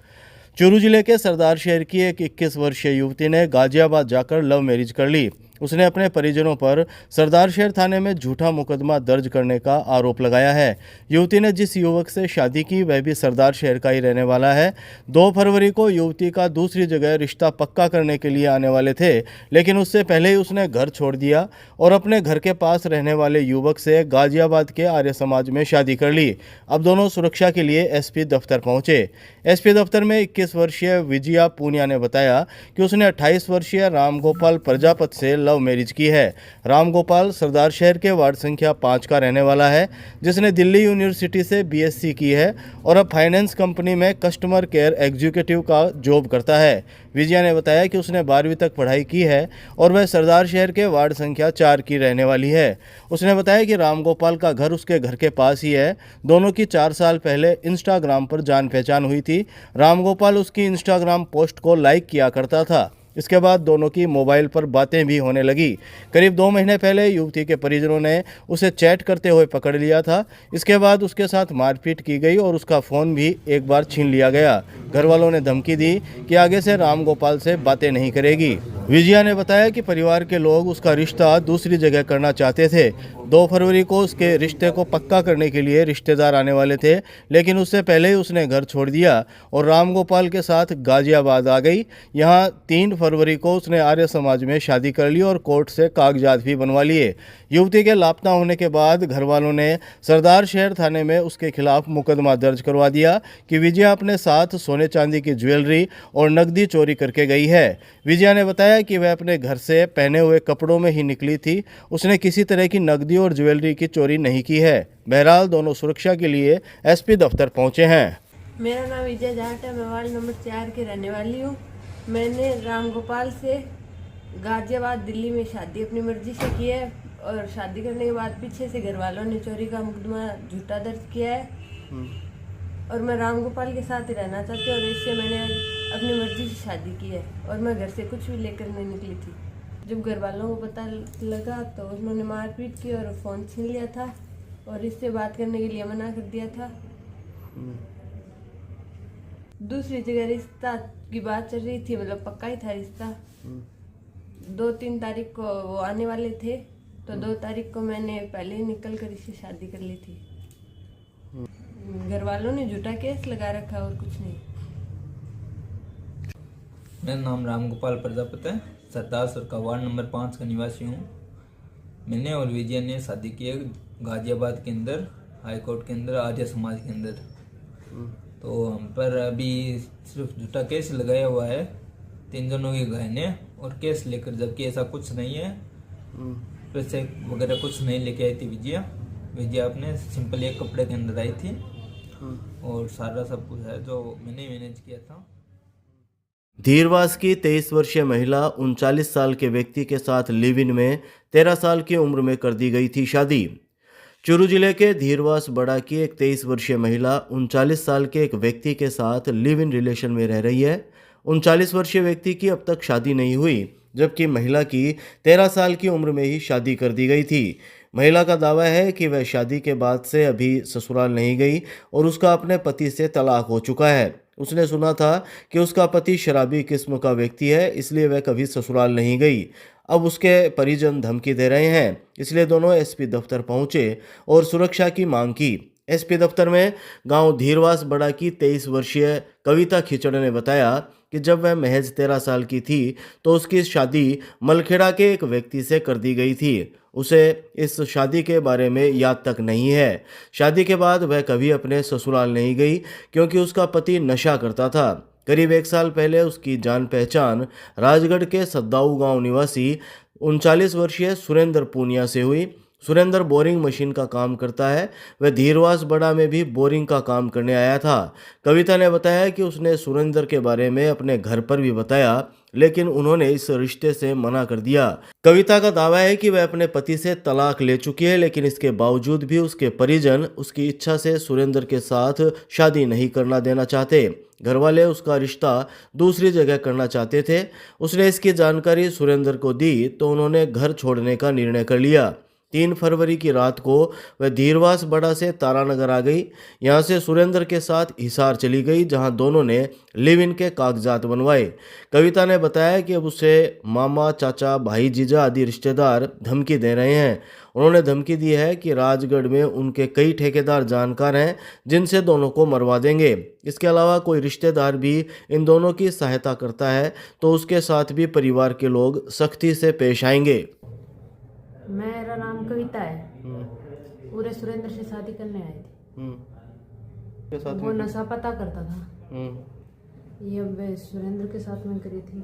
Speaker 1: चूरू जिले के सरदार शहर की एक 21 वर्षीय युवती ने गाजियाबाद जाकर लव मैरिज कर ली। उसने अपने परिजनों पर सरदार शहर थाने में झूठा मुकदमा दर्ज करने का आरोप लगाया है। युवती ने जिस युवक से शादी की वह भी सरदार शहर का ही रहने वाला है। 2 फरवरी को युवती का दूसरी जगह रिश्ता पक्का करने के लिए आने वाले थे, लेकिन उससे पहले ही उसने घर छोड़ दिया और अपने घर के पास रहने वाले युवक से गाजियाबाद के आर्य समाज में शादी कर ली। अब दोनों सुरक्षा के लिए एसपी दफ्तर पहुंचे। एसपी दफ्तर में 21 वर्षीय विजया पूनिया ने बताया कि उसने 28 वर्षीय रामगोपाल प्रजापत से लव मैरिज की है। रामगोपाल सरदार शहर के वार्ड संख्या 5 का रहने वाला है, जिसने दिल्ली यूनिवर्सिटी से बीएससी की है और अब फाइनेंस कंपनी में कस्टमर केयर एग्जीक्यूटिव का जॉब करता है। विजया ने बताया कि उसने 12वीं तक पढ़ाई की है और वह सरदार शहर के वार्ड संख्या 4 की रहने वाली है। उसने बताया कि रामगोपाल का घर उसके घर के पास ही है। दोनों की 4 साल पहले इंस्टाग्राम पर जान पहचान हुई थी। रामगोपाल उसकी इंस्टाग्राम पोस्ट को लाइक किया करता था। इसके बाद दोनों की मोबाइल पर बातें भी होने लगी। करीब 2 महीने पहले युवती के परिजनों ने उसे चैट करते हुए पकड़ लिया था। इसके बाद उसके साथ मारपीट की गई और उसका फ़ोन भी एक बार छीन लिया गया। घर वालों ने धमकी दी कि आगे से रामगोपाल से बातें नहीं करेगी। विजया ने बताया कि परिवार के लोग उसका रिश्ता दूसरी जगह करना चाहते थे। 2 फरवरी को उसके रिश्ते को पक्का करने के लिए रिश्तेदार आने वाले थे, लेकिन उससे पहले ही उसने घर छोड़ दिया और रामगोपाल के साथ गाजियाबाद आ गई। यहाँ 3 फरवरी को उसने आर्य समाज में शादी कर ली और कोर्ट से कागजात भी बनवा लिए। युवती के लापता होने के बाद घर वालों ने सरदार शहर थाने में उसके खिलाफ मुकदमा दर्ज करवा दिया कि विजया अपने साथ सोने चांदी की ज्वेलरी और नकदी चोरी करके गई है। विजया ने बताया कि वह अपने घर से पहने हुए कपड़ों में ही निकली थी। उसने किसी तरह की नकदी और ज्वेलरी की चोरी नहीं की है। बहरहाल दोनों सुरक्षा के लिए एसपी दफ्तर पहुंचे हैं।
Speaker 6: मेरा नाम विजय जाट है, मैं वार्ड नंबर 4 की रहने वाली हूँ। मैंने रामगोपाल से गाजियाबाद दिल्ली में शादी अपनी मर्जी से की है और शादी करने के बाद पीछे से घर वालों ने चोरी का मुकदमा झूठा दर्ज किया है और मैं रामगोपाल के साथ ही रहना चाहती हूँ और इससे मैंने अपनी मर्जी से शादी की है और मैं घर से कुछ भी लेकर नहीं निकली थी। जब घर वालों को पता लगा तो उन्होंने मारपीट की और फ़ोन छीन लिया था और इससे बात करने के लिए मना कर दिया था। दूसरी जगह रिश्ता की बात चल रही थी, मतलब पक्का ही था रिश्ता। 2-3 तारीख को वो आने वाले थे तो 2 तारीख को मैंने पहले ही निकल कर इससे शादी कर ली थी। घर वालों ने झूठा केस लगा रखा और कुछ नहीं।
Speaker 7: मेरा नाम रामगोपाल प्रजापति है, सरदार सर का वार्ड नंबर 5 का निवासी हूँ। मैंने और विजय ने शादी की है गाजियाबाद के अंदर, हाई कोर्ट के अंदर, आर्य समाज के अंदर। तो हम पर अभी सिर्फ झूठा केस लगाया हुआ है 3 जनों के गहने और केस लेकर, जबकि ऐसा कुछ नहीं है। पैसे वगैरह कुछ नहीं लेके आई थी विजया अपने सिंपल एक कपड़े के अंदर आई थी और सारा सब कुछ है जो मैंने मैनेज किया था।
Speaker 1: धीरवास की 23 वर्षीय महिला 39 साल के व्यक्ति के साथ लिव इन में 13 साल की उम्र में कर दी गई थी शादी। चूरू जिले के धीरवास बड़ा की एक 23 वर्षीय महिला 39 साल के एक व्यक्ति के साथ लिव इन रिलेशन में रह रही है। 39 वर्षीय व्यक्ति की अब तक शादी नहीं हुई, जबकि महिला की 13 साल की उम्र में ही शादी कर दी गई थी। महिला का दावा है कि वह शादी के बाद से अभी ससुराल नहीं गई और उसका अपने पति से तलाक हो चुका है। उसने सुना था कि उसका पति शराबी किस्म का व्यक्ति है, इसलिए वह कभी ससुराल नहीं गई। अब उसके परिजन धमकी दे रहे हैं, इसलिए दोनों एसपी दफ्तर पहुंचे और सुरक्षा की मांग की। एसपी दफ्तर में गांव धीरवास बड़ा की 23 वर्षीय कविता खिचड़ ने बताया कि जब वह महज 13 साल की थी तो उसकी शादी मलखेड़ा के एक व्यक्ति से कर दी गई थी। उसे इस शादी के बारे में याद तक नहीं है। शादी के बाद वह कभी अपने ससुराल नहीं गई क्योंकि उसका पति नशा करता था। करीब 1 साल पहले उसकी जान पहचान राजगढ़ के सद्दाऊ गांव निवासी 39 वर्षीय सुरेंद्र पूनिया से हुई। सुरेंद्र बोरिंग मशीन का काम करता है। वह धीरवास बड़ा में भी बोरिंग का काम करने आया था। कविता ने बताया कि उसने सुरेंद्र के बारे में अपने घर पर भी बताया, लेकिन उन्होंने इस रिश्ते से मना कर दिया। कविता का दावा है कि वह अपने पति से तलाक ले चुकी है, लेकिन इसके बावजूद भी उसके परिजन उसकी इच्छा से सुरेंद्र के साथ शादी नहीं करना देना चाहते। घरवाले उसका रिश्ता दूसरी जगह करना चाहते थे। उसने इसकी जानकारी सुरेंद्र को दी तो उन्होंने घर छोड़ने का निर्णय कर लिया। 3 फरवरी की रात को वह धीरवास बड़ा से तारानगर आ गई। यहाँ से सुरेंद्र के साथ हिसार चली गई, जहाँ दोनों ने लिव इन के कागजात बनवाए। कविता ने बताया कि अब उसे मामा, चाचा, भाई, जीजा आदि रिश्तेदार धमकी दे रहे हैं। उन्होंने धमकी दी है कि राजगढ़ में उनके कई ठेकेदार जानकार हैं जिनसे दोनों को मरवा देंगे। इसके अलावा कोई रिश्तेदार भी इन दोनों की सहायता करता है तो उसके साथ भी परिवार के लोग सख्ती से पेश आएंगे।
Speaker 4: मेरा नाम कविता है। पूरे सुरेंद्र से शादी करने आई थी। वो नशा पता करता था। ये अब सुरेंद्र के साथ में करी थी।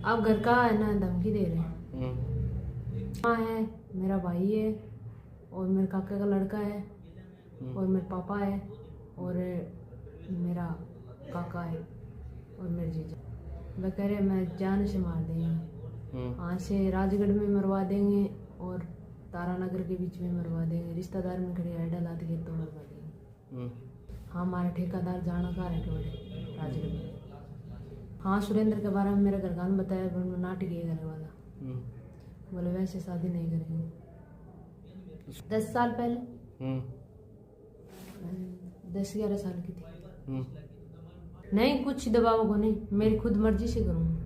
Speaker 4: अब घर का है ना, धमकी दे रहे हैं। माँ है, मेरा भाई है और मेरे काका का लड़का है और मेरे पापा है और मेरा काका है और मेरे जीजा। वह कह रहे मैं जान से मार देंगे, वहाँ से राजगढ़ में मरवा देंगे और तारानगर के बीच में मरवा देंगे। रिश्तेदार में खड़े आइडल आते के तो मरवा देंगे। हाँ, हमारा ठेकेदार जानकार है केवल राजगढ़ में। हाँ, सुरेंद्र के बारे में मेरे घर का बताया, नाटक ये करने वाला बोले वैसे शादी नहीं करेंगे। 10 साल पहले 10-11 साल की थी। नहीं, कुछ दबाव को नहीं, मेरी खुद मर्जी से करूँगी।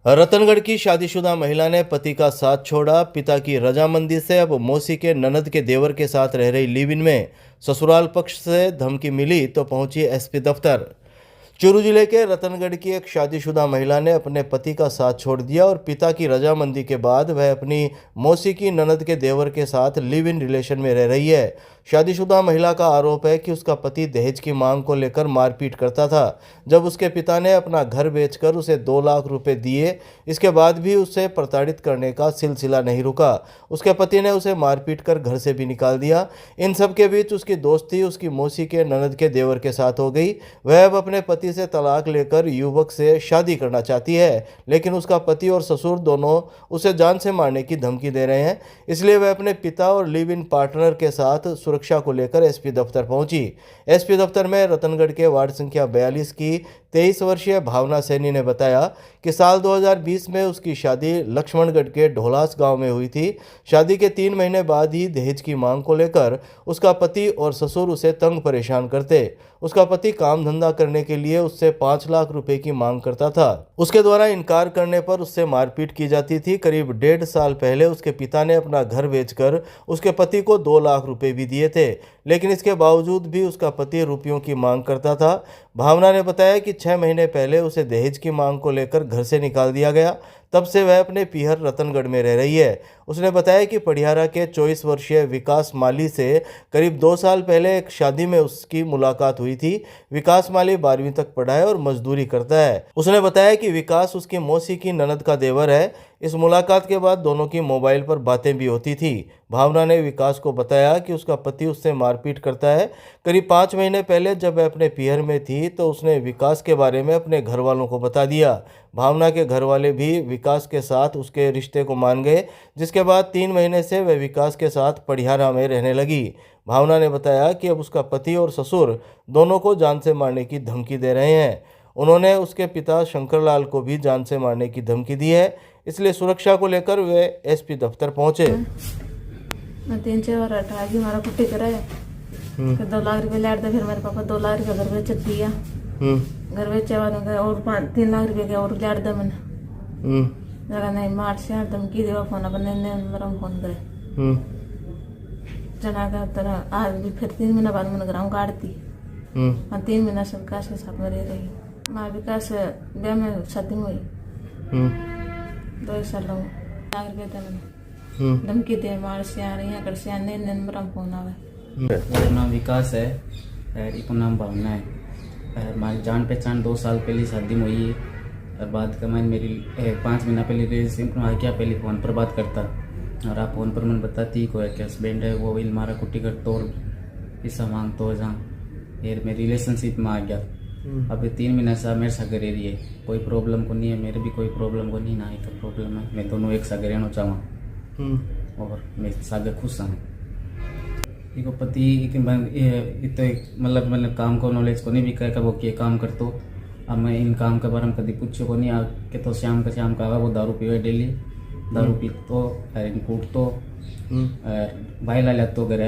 Speaker 1: रतनगढ़ की शादीशुदा महिला ने पति का साथ छोड़ा। पिता की रजामंदी से अब मौसी के ननद के देवर के साथ रह रही लिव इन में। ससुराल पक्ष से धमकी मिली तो पहुंची एसपी दफ्तर। चूरू जिले के रतनगढ़ की एक शादीशुदा महिला ने अपने पति का साथ छोड़ दिया और पिता की रजामंदी के बाद वह अपनी मौसी की ननद के देवर के साथ लिव इन रिलेशन में रह रही है। शादीशुदा महिला का आरोप है कि उसका पति दहेज की मांग को लेकर मारपीट करता था। जब उसके पिता ने अपना घर बेचकर उसे 2 लाख रुपए दिए, इसके बाद भी उसे प्रताड़ित करने का सिलसिला नहीं रुका। उसके पति ने उसे मारपीट कर घर से भी निकाल दिया। इन सब के बीच उसकी दोस्ती उसकी मौसी के ननद के देवर के साथ हो गई। वह अब अपने पति से तलाक लेकर युवक से शादी करना चाहती है, लेकिन उसका पति और ससुर दोनों उसे जान से मारने की धमकी दे रहे हैं। इसलिए वह अपने पिता और लिव इन पार्टनर के साथ सुरक्षा को लेकर एसपी दफ्तर पहुंची। एसपी दफ्तर में रतनगढ़ के वार्ड संख्या 42 की 23 वर्षीय भावना सैनी ने बताया कि साल 2020 में उसकी शादी लक्ष्मणगढ़ के ढोलास गांव में हुई थी। शादी के 3 महीने बाद ही दहेज की मांग को लेकर उसका पति और ससुर उसे तंग परेशान करते। उसका पति काम धंधा करने के लिए उससे 5 लाख रुपए की मांग करता था। उसके द्वारा इनकार करने पर उससे मारपीट की जाती थी। करीब 1.5 साल पहले उसके पिता ने अपना घर बेचकर उसके पति को 2 लाख रुपए भी दिए थे, लेकिन इसके बावजूद भी उसका पति रुपयों की मांग करता था। भावना ने बताया कि 6 महीने पहले उसे दहेज की मांग को लेकर घर से निकाल दिया गया। तब से वह अपने पीहर रतनगढ़ में रह रही है। उसने बताया कि पड़ियारा के 24 वर्षीय विकास माली से करीब 2 साल पहले एक शादी में उसकी मुलाकात हुई थी। विकास माली 12वीं तक पढ़ा है और मजदूरी करता है। उसने बताया कि विकास उसकी मौसी की ननद का देवर है। इस मुलाकात के बाद दोनों की मोबाइल पर बातें भी होती थी। भावना ने विकास को बताया कि उसका पति उससे मारपीट करता है। करीब 5 महीने पहले जब वह अपने पीहर में थी तो उसने विकास के बारे में अपने घर वालों को बता दिया। भावना के घर वाले भी विकास के साथ उसके रिश्ते को मान गए, जिसके बाद 3 महीने से वह विकास के साथ पड़ियारा में रहने लगी। भावना ने बताया कि अब उसका पति और ससुर दोनों को जान से मारने की धमकी दे रहे हैं। उन्होंने उसके पिता शंकरलाल को भी जान से मारने की धमकी दी है, इसलिए सुरक्षा को लेकर वे एसपी दफ्तर पहुंचे।
Speaker 5: मैं 3-4 बार हटा के हमारा कुट्टी कराया, फिर 2 लाख रुपए लाट दे, फिर मेरे पापा 2 लाख रुपए घर बेच दिया। घर बेचे बाद और 3 लाख रुपए के और लाट दे मैंने जगह नहीं मार से धमकी देवा फोन अपने मेरा फोन करे जना का तरह आज भी फिर 3 महीने बाद मैंने ग्राम काट दी।
Speaker 3: हाँ 3 महीना से विकास के साथ में रह रही। माँ विकास ब्याह में शादी हुई 2 साल हो धमकी दे मार से आ रही कर से आने नंबर हम फोन आवे।
Speaker 8: मेरा नाम विकास है और इसका नाम भावना है। हमारी जान पहचान 2 साल पहले शादी में हुई है और बात का मैंने मेरी 5 महीना पहले रिलेशनशिप में आ गया। पहले फ़ोन पर बात करता और आप फ़ोन पर मैंने बताती कोई एक हस्बैंड है वो भी मारा कुट्टी कर तोड़ पैसा मांग तो जहाँ फिर मैं रिलेशनशिप में आ गया। अभी 3 महीने से मेरे साथ रह रही है, कोई प्रॉब्लम को नहीं है, मेरे भी कोई प्रॉब्लम को नहीं ना एक प्रॉब्लम है। मैं दोनों एक साथ रहना चाहूँ और मैं सागे खुश हूँ। इको पति मतलब मैंने काम को नॉलेज को नहीं भी कह वो ये काम कर तो अब मैं इन काम के बारे में कभी पूछो को नहीं कि तो शाम का वो दारू पीवे डेली दारू पी तो कूट तो भाई ला तो घर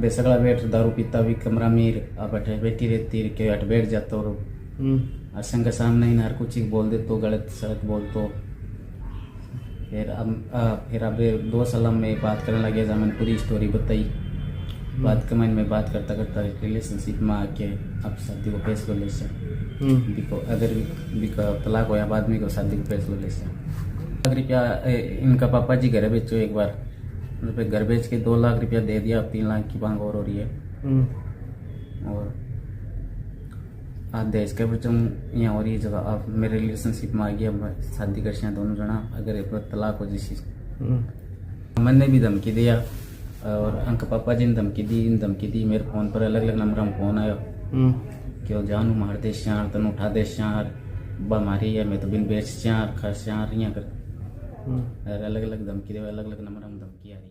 Speaker 8: बेसगड़ा बैठ दारू पीता भी कमरा में आप बैठी रहती के हट बैठ जाता और संग सामने ही हर कुछ बोल दे तो गलत सलत बोल तो फिर अब 2 साल में बात करने लगे जब मैंने पूरी स्टोरी बताई। बात के मैं बात करता करता रिलेशनशिप में आके अब शादी को फैसला ले सकते अगर भी तलाक होया बाद में को शादी को फैसला ले सकते। ₹1 इनका पापा जी घर बेचो एक बार घर बेच के 2 लाख रुपया दे दिया। अब 3 लाख की मांग और हो रही है और आज देश के बच्चों यहाँ हो रही है जगह आप मेरे रिलेशनशिप में आ गया शादी कर से दोनों जना अगर एक तलाक हो जिस मैंने भी धमकी दिया और अंक पापा जी ने धमकी दी मेरे फ़ोन पर अलग अलग नंबर में फ़ोन आया कि जानू मार दे श्यार तन उठा दे श्यार बा मारी है मैं तो बिन बेच श्यार खा श्यार यहाँ कर अलग अलग धमकी दे अलग अलग नंबर में धमकी आ रही।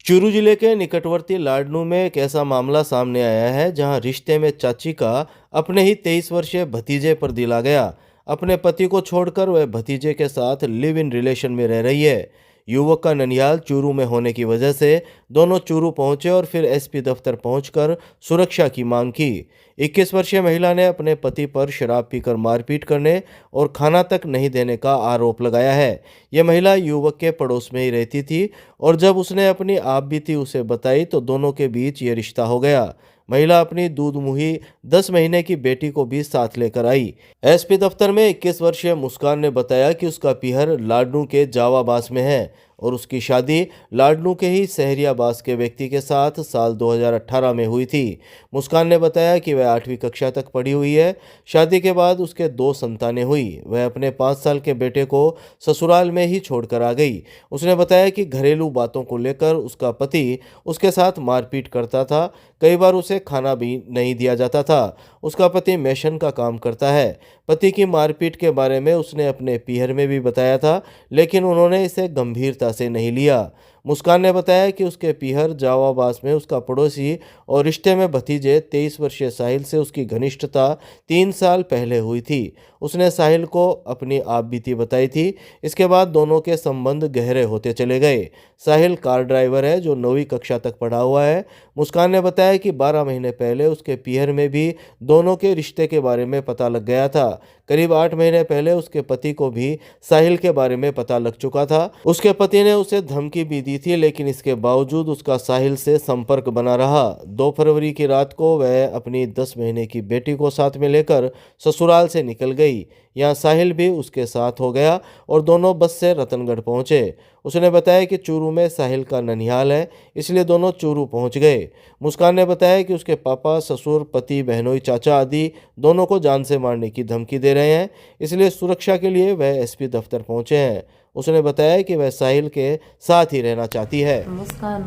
Speaker 1: चूरू जिले के निकटवर्ती लाडनू में एक ऐसा मामला सामने आया है जहां रिश्ते में चाची का अपने ही 23 वर्षीय भतीजे पर दिल आ गया। अपने पति को छोड़कर वह भतीजे के साथ लिव इन रिलेशन में रह रही है। युवक का ननिहाल चूरू में होने की वजह से दोनों चूरू पहुंचे और फिर एसपी दफ्तर पहुंचकर सुरक्षा की मांग की। 21 वर्षीय महिला ने अपने पति पर शराब पीकर मारपीट करने और खाना तक नहीं देने का आरोप लगाया है। यह महिला युवक के पड़ोस में ही रहती थी और जब उसने अपनी आपबीती उसे बताई तो दोनों के बीच ये रिश्ता हो गया। महिला अपनी दूध मुही 10 महीने की बेटी को भी साथ लेकर आई। एसपी दफ्तर में 21 वर्षीय मुस्कान ने बताया कि उसका पीहर लाडनू के जावाबास में है और उसकी शादी लाडनू के ही सहरियाबास के व्यक्ति के साथ साल 2018 में हुई थी। मुस्कान ने बताया कि वह 8वीं कक्षा तक पढ़ी हुई है। शादी के बाद उसके 2 संतानें हुई। वह अपने 5 साल के बेटे को ससुराल में ही छोड़कर आ गई। उसने बताया कि घरेलू बातों को लेकर उसका पति उसके साथ मारपीट करता था। कई बार उसे खाना भी नहीं दिया जाता था। उसका पति मेशन का काम करता है। पति की मारपीट के बारे में उसने अपने पीहर में भी बताया था, लेकिन उन्होंने इसे गंभीरता से नहीं लिया। मुस्कान ने बताया कि उसके पीहर जावाबास में उसका पड़ोसी और रिश्ते में भतीजे 23 वर्षीय साहिल से उसकी घनिष्ठता 3 साल पहले हुई थी। उसने साहिल को अपनी आपबीती बताई थी। इसके बाद दोनों के संबंध गहरे होते चले गए। साहिल कार ड्राइवर है जो 9वीं कक्षा तक पढ़ा हुआ है। मुस्कान ने बताया कि 12 महीने पहले उसके पीहर में भी दोनों के रिश्ते के बारे में पता लग गया था। करीब 8 महीने पहले उसके पति को भी साहिल के बारे में पता लग चुका था। उसके पति ने उसे धमकी भी दी थी, लेकिन इसके बावजूद उसका साहिल से संपर्क बना रहा। 2 फरवरी की रात को वह अपनी 10 महीने की बेटी को साथ में लेकर ससुराल से निकल गई। यहाँ साहिल भी उसके साथ हो गया और दोनों बस से रतनगढ़ पहुंचे। उसने बताया कि चूरू में साहिल का ननिहाल है, इसलिए दोनों चूरू पहुंच गए। मुस्कान ने बताया कि उसके पापा, ससुर, पति, बहनोई, चाचा आदि दोनों को जान से मारने की धमकी दे रहे हैं, इसलिए सुरक्षा के लिए वह एसपी दफ्तर पहुंचे हैं। उसने बताया कि वह साहिल के साथ ही रहना चाहती है।
Speaker 6: मुस्कान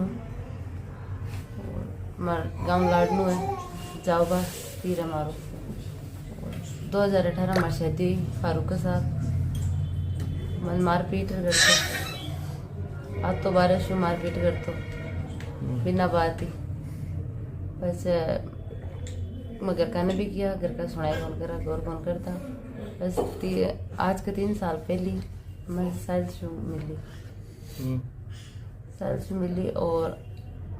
Speaker 6: गाँव लाडनू है जाओबा तीर हमारो 2018 में शादी हुई फारूक के साथ। मन मारपीट करते आज तो 12 मारपीट करते बिना बात ही वैसे मैं घर का ने भी किया, घर का सुनाई कौन करा गौर कौन करता। बस आज के 3 साल पहले मैं साहिल से मिली और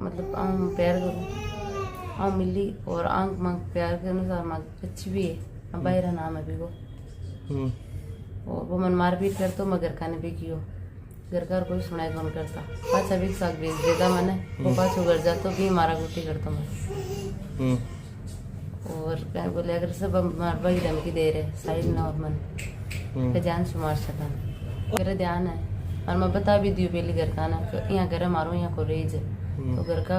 Speaker 6: मतलब आम प्यार करूँ आम मिली और आंख मांग प्यार के अनुसार मांग अच्छी भी है। बाहर नाम है भी वो और वो मन मारपीट कर तो मैं घर का ने भी कियो घर का कोई सुनाई कौन करता। पाछा भी साग भेज देता मैंने, वो पाछू घर जातो भी मारा गुटी करता मैं। और क्या बोले अगर सब मारवा की धमकी दे रहे साइड ना और मन पे जान से मार सका मेरा ध्यान है। और मैं बता भी दी पहले घर का ना यहाँ घर मारो यहाँ को रेज तो घर का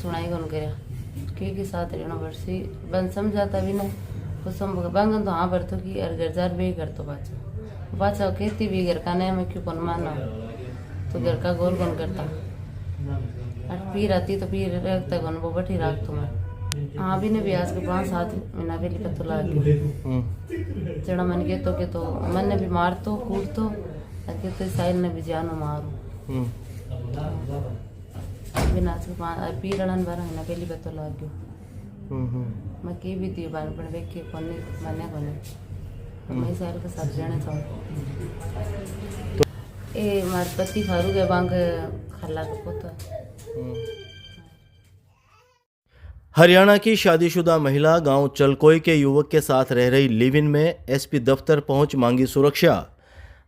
Speaker 6: सुनाई कौन करे के साथ रहना वर्षी बन समझाता भी नहीं तो बंगन तो हाँ बरतो कि और घर जार भी कर तो पाचा कहती भी घर का नहीं मैं क्यों कौन मानना तो घर का गोल कौन करता। और पी रहती तो पी रखता कौन वो बठी राख तो मैं हाँ भी ने भी आज के 5-7 महीना पहले पत्तो लाग गया चढ़ा मन के तो मन ने भी मार तो कूद तो तो साइल ने भी जानो मारो बिना आज के पी रड़न 12 महीना पहले पत्तो लाग गयो मैं के भी दी बार पर देख के कोने माने कोने मैं साइल के साथ रहना चाहूँ ए मार पति खारू के बांग खल्ला का पोता।
Speaker 1: हरियाणा की शादीशुदा महिला गांव चलकोई के युवक के साथ रह रही लिव इन में एसपी दफ्तर पहुंच मांगी सुरक्षा।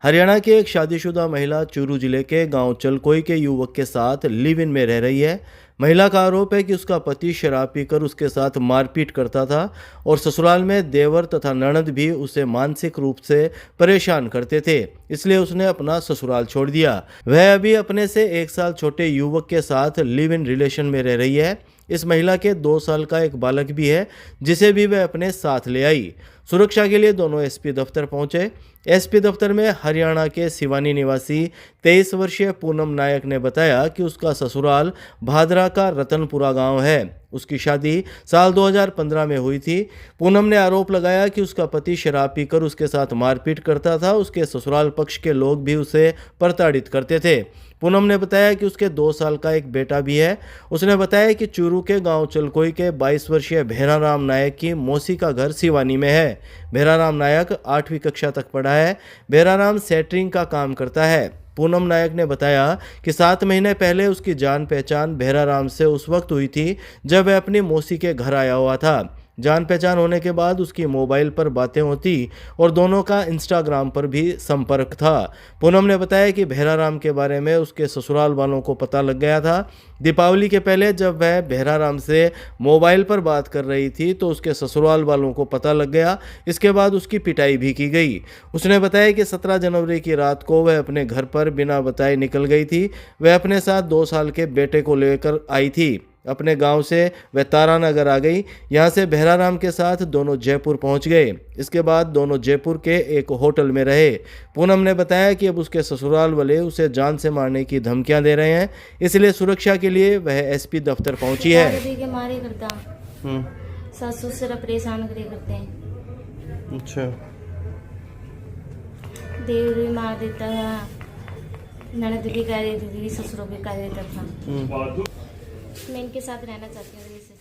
Speaker 1: हरियाणा की एक शादीशुदा महिला चूरू जिले के गांव चलकोई के युवक के साथ लिव इन में रह रही है। महिला का आरोप है कि उसका पति शराब पीकर उसके साथ मारपीट करता था और ससुराल में देवर तथा ननद भी उसे मानसिक रूप से परेशान करते थे, इसलिए उसने अपना ससुराल छोड़ दिया। वह अभी अपने से 1 साल छोटे युवक के साथ लिव इन रिलेशन में रह रही है। इस महिला के 2 साल का एक बालक भी है जिसे भी वह अपने साथ ले आई। सुरक्षा के लिए दोनों एसपी दफ्तर पहुंचे। एसपी दफ्तर में हरियाणा के सिवानी निवासी 23 वर्षीय पूनम नायक ने बताया कि उसका ससुराल भादरा का रतनपुरा गांव है। उसकी शादी साल 2015 में हुई थी। पूनम ने आरोप लगाया कि उसका पति शराब पीकर उसके साथ मारपीट करता था। उसके ससुराल पक्ष के लोग भी उसे प्रताड़ित करते थे। पूनम ने बताया कि उसके 2 साल का एक बेटा भी है। उसने बताया कि चूरू के गांव चलकोई के 22 वर्षीय भेराराम नायक की मौसी का घर सिवानी में है। भेराराम नायक 8वीं कक्षा तक पढ़ा है। भेराराम सेटरिंग का काम करता है। पूनम नायक ने बताया कि 7 महीने पहले उसकी जान पहचान भेराराम से उस वक्त हुई थी जब वह अपनी मौसी के घर आया हुआ था। जान पहचान होने के बाद उसकी मोबाइल पर बातें होती और दोनों का इंस्टाग्राम पर भी संपर्क था। पूनम ने बताया कि भेराराम के बारे में उसके ससुराल वालों को पता लग गया था। दीपावली के पहले जब वह भेराराम से मोबाइल पर बात कर रही थी तो उसके ससुराल वालों को पता लग गया। इसके बाद उसकी पिटाई भी की गई। उसने बताया कि 17 जनवरी की रात को वह अपने घर पर बिना बताए निकल गई थी। वह अपने साथ 2 साल के बेटे को लेकर आई थी। अपने गांव से वह तारानगर आ गई। यहां से भेराराम के साथ दोनों जयपुर पहुंच गए। इसके बाद दोनों जयपुर के एक होटल में रहे। पूनम ने बताया कि अब उसके ससुराल वाले उसे जान से मारने की धमकियां दे रहे हैं, इसलिए सुरक्षा के लिए वह एसपी दफ्तर पहुंची है।
Speaker 4: के मारे करता सास ससुर परेशान करे करते हैं।
Speaker 1: अच्छा,
Speaker 4: देवर भी मार देता था, ननद भी कह देती थी, ससुरों भी कह देता था। मैं इनके साथ रहना चाहती हूँ।